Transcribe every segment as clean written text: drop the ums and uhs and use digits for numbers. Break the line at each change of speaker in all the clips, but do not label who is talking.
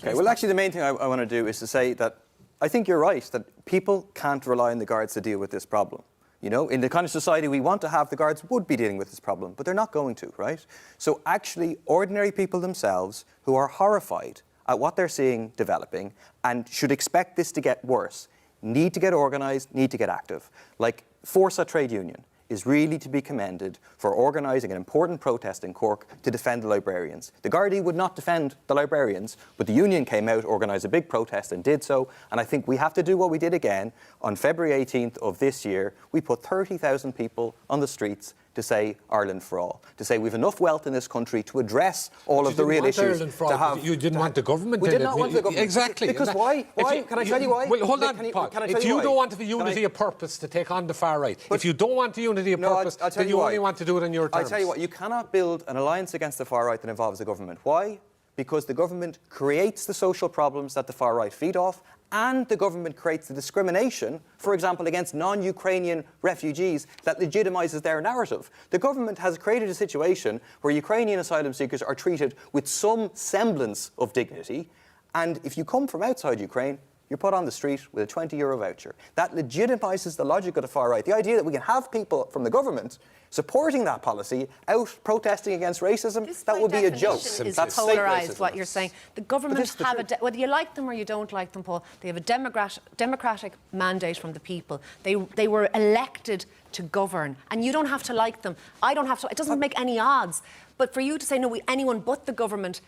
Okay, well, actually, the main thing I want to do is to say that I think you're right, that people can't rely on the guards to deal with this problem. You know, in the kind of society we want to have, the guards would be dealing with this problem, but they're not going to, right? So actually, ordinary people themselves who are horrified at what they're seeing developing and should expect this to get worse, need to get organised, need to get active. Like Forza Trade Union is really to be commended for organising an important protest in Cork to defend the librarians. The Gardaí would not defend the librarians, but the union came out, organised a big protest and did so, and I think we have to do what we did again. On February 18th of this year, we put 30,000 people on the streets to say Ireland for all, to say we've enough wealth in this country to address all of the real issues.
You didn't want the government.
We did not want the government.
Exactly.
Because why? Can I tell you why?
Well, hold on, Paul. If you don't want the unity of purpose to take on the far right, if you don't want the unity of purpose, then you only want to do it on your terms.
I tell you what, you cannot build an alliance against the far right that involves the government. Why? Because the government creates the social problems that the far right feed off, and the government creates the discrimination, for example, against non-Ukrainian refugees that legitimises their narrative. The government has created a situation where Ukrainian asylum seekers are treated with some semblance of dignity, and if you come from outside Ukraine, you're put on the street with a €20 voucher. That legitimises the logic of the far right. The idea that we can have people from the government supporting that policy out protesting against racism, that would be a joke.
Is polarised, what you're saying. The government have whether you like them or you don't like them, Paul, they have a democratic mandate from the people. They were elected to govern, and you don't have to like them. I don't have to. It doesn't make any odds. But for you to say, no, anyone but the government,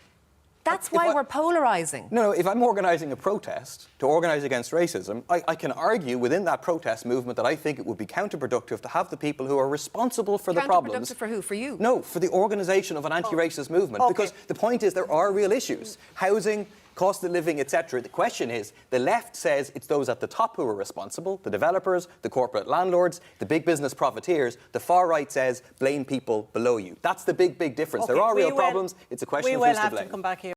that's why we're polarising.
No, if I'm organising a protest to organise against racism, I can argue within that protest movement that I think it would be counterproductive to have the people who are responsible for the problems...
Counterproductive for who? For you?
No, for the organisation of an anti-racist movement.
Okay.
Because the point is there are real issues. Housing, cost of living, etc. The question is, the left says it's those at the top who are responsible, the developers, the corporate landlords, the big business profiteers. The far right says blame people below you. That's the big difference.
Okay,
there are real problems. It's a question of who's to blame.
We will have to come back here.